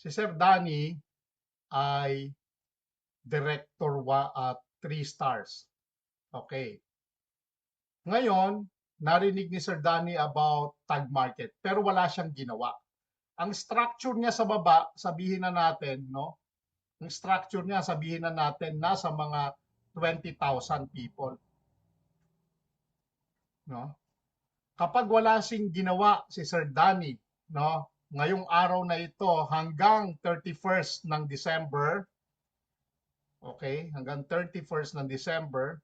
Si Sir Danny ay director 3 stars. Okay. Ngayon, narinig ni Sir Danny about tag market pero wala siyang ginawa. Ang structure niya sa baba, sabihin na natin, no? Ang structure niya, sabihin na natin, nasa mga 20,000 people. No? Kapag wala sing ginawa si Sir Danny, no? Ngayong araw na ito hanggang 31st ng December, okay? Hanggang 31st ng December,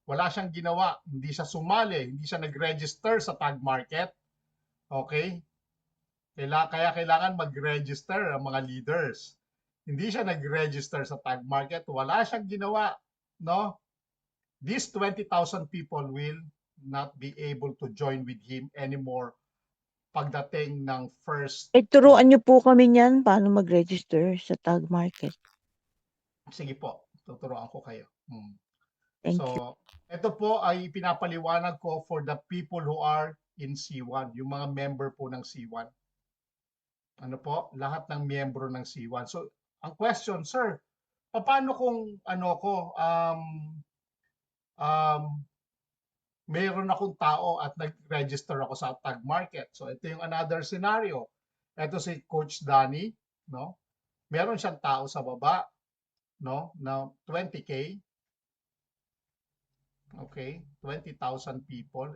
wala siyang ginawa, hindi siya sumali, hindi siya nag-register sa tag market, okay? Kaya kailangan mag-register ang mga leaders. Hindi siya nag-register sa tag market, wala siyang ginawa, no? These 20,000 people will not be able to join with him anymore pagdating ng first. Turuan niyo po kami niyan paano mag-register sa tag market. Sige po, tuturuan ko kayo. Thank you. So, ito po ay pinapaliwanag ko for the people who are in C1, yung mga member po ng C1. Ano po? Lahat ng miyembro ng C1. So, ang question, sir, paano kung mayroon akong tao at nag-register ako sa tag market. So, ito yung another scenario. Ito si Coach Danny, no? Meron siyang tao sa baba, no, na 20K. Okay, 20,000 people.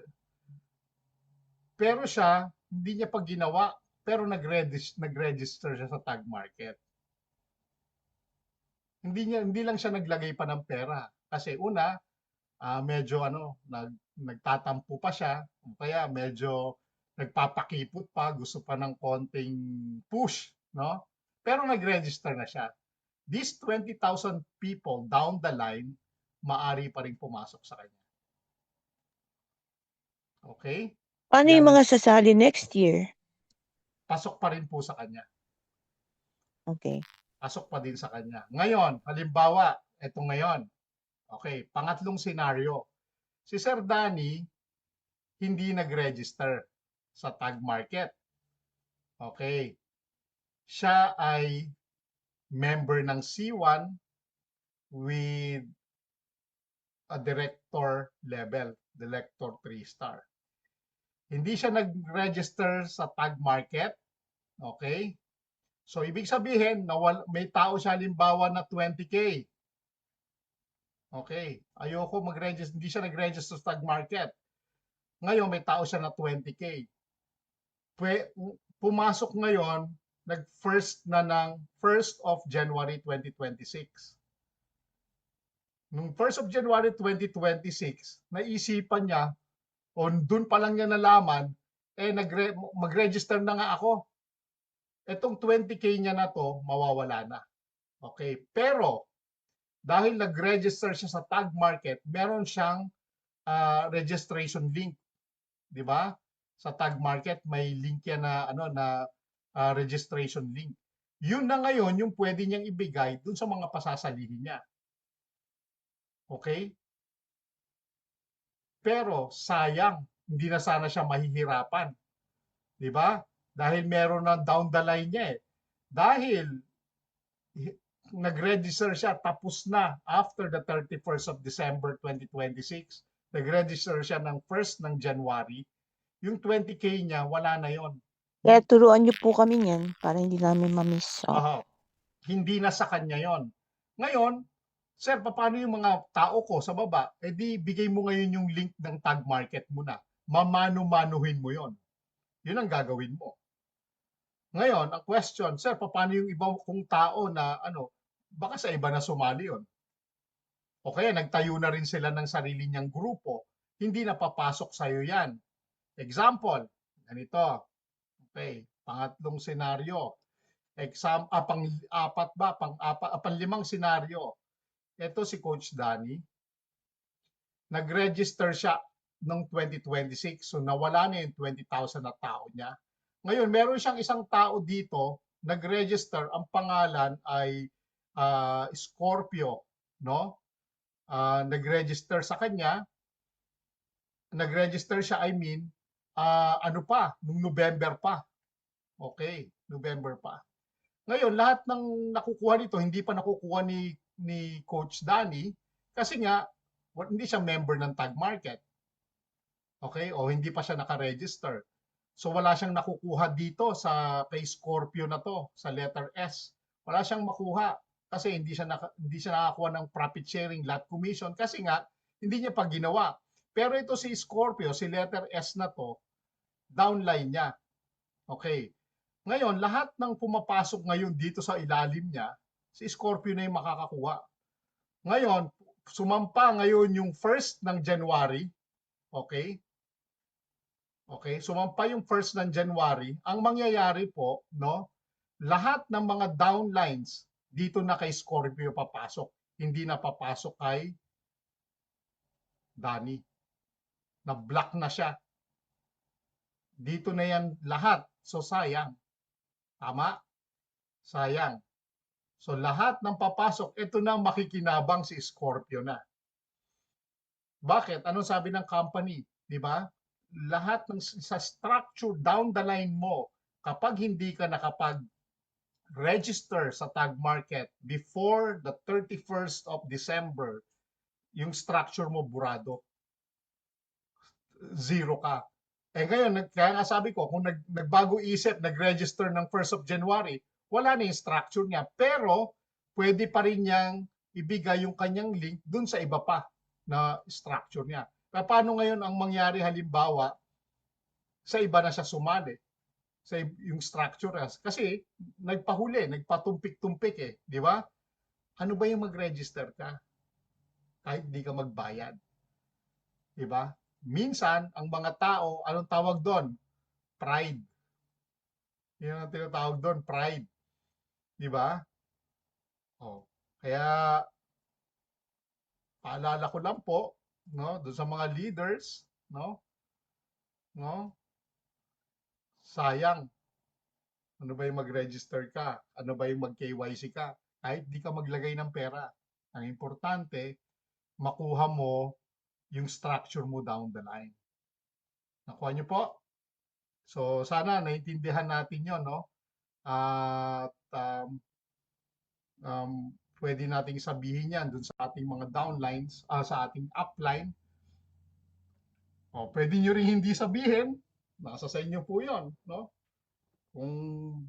Pero siya, hindi niya pa ginawa, pero nag-register siya sa tag market. Hindi lang siya naglagay pa ng pera. Kasi una, medyo nagtatampo pa siya, kaya medyo nagpapakipot pa, gusto pa ng konting push, no? Pero nag-register na siya. These 20,000 people down the line, maari pa rin pumasok sa kanya. Okay? Paano yung mga sasali next year? Pasok pa rin po sa kanya. Okay. Pasok pa din sa kanya. Ngayon, halimbawa, eto ngayon. Okay, pangatlong senaryo. Si Sir Danny, hindi nag-register sa tag market. Okay. Siya ay member ng C1 with a director level, director 3 star. Hindi siya nag-register sa tag market. Okay? So, ibig sabihin, may tao siya halimbawa na 20K. Okay. Ayoko mag-register, hindi siya nag-register sa tag market. Ngayon, may tao siya na 20K. Pumasok ngayon, nag-first na ng 1st of January 2026. Nung 1st of January 2026, naisipan niya, o dun pa lang niya nalaman, mag-register na nga ako. Itong 20K niya na to, mawawala na. Okay, pero dahil nag-register siya sa tag market, meron siyang registration link. Di ba? Sa tag market, may link yan na registration link. Yun na ngayon yung pwede niyang ibigay dun sa mga pasasalihin niya. Okay? Pero sayang, hindi na sana siya mahihirapan. 'Di ba? Dahil meron na down the line niya eh. Dahil nag-register siya, tapos na after the 31st of December 2026. Nag-register siya ng 1st ng January. Yung 20K niya, wala na yon. Kaya turuan niyo po kami niyan para hindi namin ma-miss out. Hindi na sa kanya yon. Ngayon, sir, paano yung mga tao ko sa baba? Di bigay mo ngayon yung link ng tag market mo na. Mamano-manuhin mo yon. Yun ang gagawin mo. Ngayon, ang question, sir, paano yung iba kong tao na baka sa iba na sumali yon? O kaya nagtayo na rin sila ng sarili niyang grupo, hindi na papasok sa'yo yan. Example, ganito. Okay, pangatlong senaryo. Pang-limang senaryo. Ito si Coach Danny. Nag-register siya noong 2026. So nawala na yung 20,000 na tao niya. Ngayon, meron siyang isang tao dito, nag-register, ang pangalan ay Scorpio, no? Nag-register sa kanya, nag-register siya, nung November pa. Okay, November pa. Ngayon, lahat ng nakukuha nito, hindi pa nakukuha ni Coach Danny kasi nga, hindi siya member ng Tag Market. Okay? O hindi pa siya naka-register. So wala siyang nakukuha dito sa kay Scorpio na to, sa letter S. Wala siyang makuha kasi hindi siya nakakuha ng profit sharing lot commission kasi nga hindi niya pa ginawa. Pero ito si Scorpio, si letter S na to, downline niya. Okay. Ngayon, lahat ng pumapasok ngayon dito sa ilalim niya, si Scorpio na yung makakakuha. Ngayon, sumampa ngayon yung 1st ng January, okay? Okay, sumampa yung 1st ng January, ang mangyayari po, no, lahat ng mga downlines dito na kay Scorpio papasok, hindi na papasok kay Danny. Na-block na siya. Dito na yan lahat. So sayang. Tama? Sayang. So lahat ng papasok, ito na makikinabang si Scorpio na. Bakit? Anong sabi ng company? Di ba? Lahat ng sa structure down the line mo, kapag hindi ka nakapag-register sa Tag Market before the 31st of December, yung structure mo burado. Zero ka. Eh ngayon, kaya nga sabi ko, kung nagbago isip, nag-register ng 1st of January, wala na yung structure niya. Pero, pwede pa rin niyang ibigay yung kanyang link dun sa iba pa na structure niya. Paano ngayon ang mangyari halimbawa, sa iba na siya sumali? Sa yung structure kasi nagpahuli, nagpatumpik-tumpik di ba? Ano ba yung mag-register ka? Kahit di ka magbayad. Di ba? Minsan, ang mga tao, anong tawag doon? Pride. Yun ang tinatawag doon, pride. Di ba? Oh. Kaya, paalala ko lang po, no, doon sa mga leaders, no, sayang. Ano ba yung mag-register ka? Ano ba yung mag-KYC ka? Kahit di ka maglagay ng pera. Ang importante, makuha mo yung structure mo down the line. Nakuha niyo po? So, sana naintindihan natin yon, no? At pwede nating sabihin yan dun sa ating mga downlines, sa ating upline. O, pwede nyo rin hindi sabihin. Nasa sa inyo po yon, no? Kung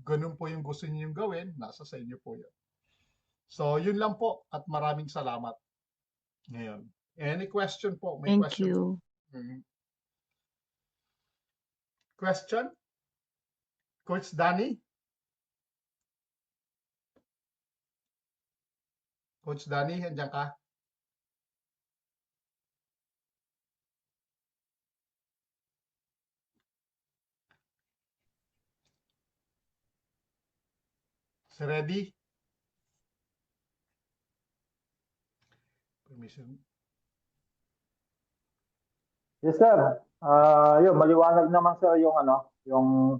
ganun po yung gusto niyo gawin, nasa sa inyo po yon. So, yun lang po at maraming salamat. Ngayon. Any question po? May Thank question po? you. Question? Coach Danny? Coach Danny, andyan ka? Si ready? Permission. Yes, sir. Yun, maliwanag naman sir yung ano, yung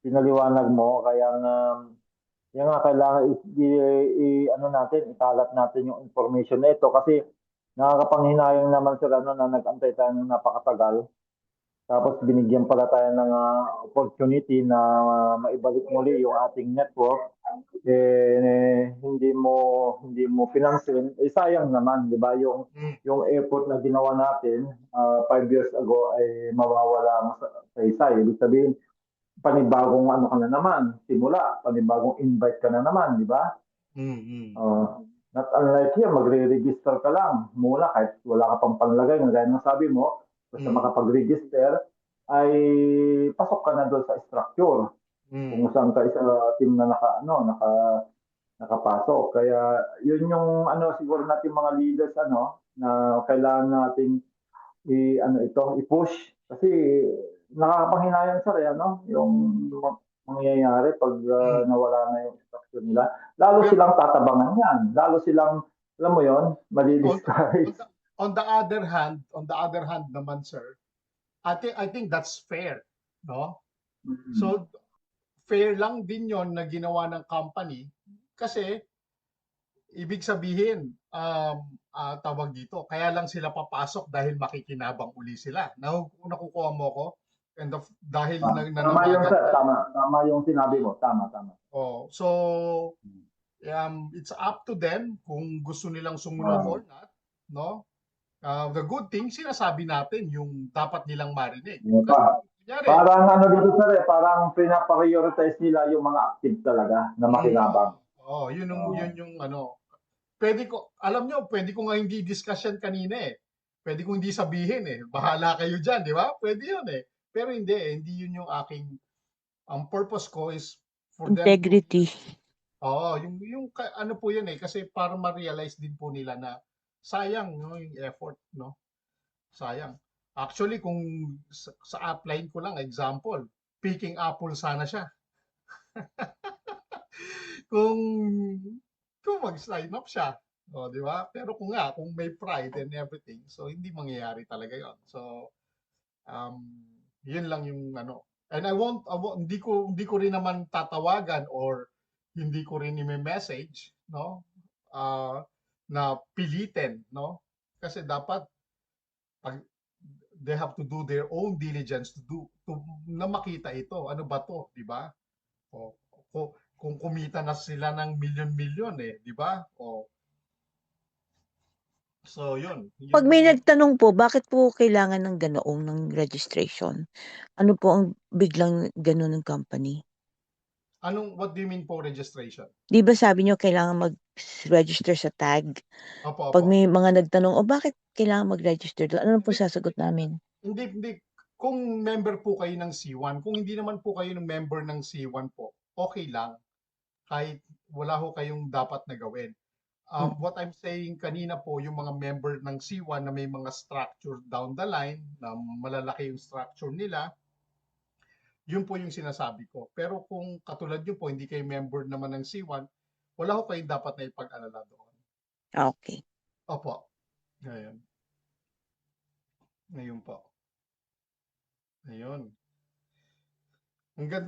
pinaliwanag mo. Kaya yan nga kailangan ano natin, ikalat natin yung information na ito kasi nakakapanghinayang naman sir ano na nag-antay tayo ng napakatagal. Tapos binigyan pala tayo ng opportunity na maibalik muli yung ating network. Hindi mo pinansin, sayang naman, 'di ba? Yung effort na ginawa natin 5 years ago ay mawawala sa isa. Ibig sabihin, panibagong ano ka na naman, simula, panibagong invite ka na naman, di ba? Not unlike yan, magre-register ka lang muna kahit wala ka pang panlagay. Gaya ng sabi mo, basta makapag-register, ay pasok ka na doon sa structure. Kung saan ka isa team na nakapasok. Kaya yun yung ano siguro natin mga leaders na kailangan nating i-push kasi nakakapanghinayang sir yung mangyayari pag nawala na yung structure nila. Lalo silang tatabangan yan. Lalo silang, alam mo yon, mali-discourage. On the other hand naman sir, I think that's fair, no? So fair lang din yon na ginawa ng company kasi ibig sabihin tawag dito, kaya lang sila papasok dahil makikinabang uli sila. Nakukuha mo ko? And dahil Tama nanawagan ka. tama yung sinabi mo. Tama. Oh, so it's up to them kung gusto nilang sumunod or not, no? The good thing, sinasabi natin yung dapat nilang marinig. Kasi, parang ano dito sir, parang pinaprioritize nila yung mga active talaga na makinabang. yun yung ano. Alam nyo, pwede ko nga hindi discuss yan kanina eh. Pwede ko hindi sabihin eh. Bahala kayo dyan, di ba? Pwede yun eh. Pero hindi yun yung aking, ang purpose ko is for Integrity. them ano po yun eh. Kasi para ma-realize din po nila na sayang no, yung effort, no? Sayang. Actually, kung sa upline ko lang, example, picking apple sana siya. kung mag-sign up siya. O, di ba? Pero kung may pride and everything, so hindi mangyayari talaga yon. So, yun lang yung ano. And hindi ko rin naman tatawagan or hindi ko rin i-message, no? Na pilitin, no? Kasi dapat they have to do their own diligence na makita ito. Ano ba to, di ba? O, kung kumita na sila ng milyon-milyon eh, di ba? So yun. Pag may nagtanong po, bakit po kailangan ng ganoong ng registration? Ano po ang biglang gano'n ng company? What do you mean po registration? Di ba sabi nyo kailangan mag-register sa tag? Opo. Pag may mga nagtanong, bakit kailangan mag-register doon? Ano po sasagot namin? Hindi. Kung member po kayo ng C1, kung hindi naman po kayo ng member ng C1 po, okay lang. Kahit wala ho kayong dapat na gawin. What I'm saying kanina po, yung mga member ng C1 na may mga structure down the line, na malalaki yung structure nila, yun po yung sinasabi ko. Pero kung katulad nyo po, hindi kayo member naman ng C1, wala ho kayong dapat na ipag-alala doon. Okay. Opo. Ngayon po. Ayun. Ang ganda.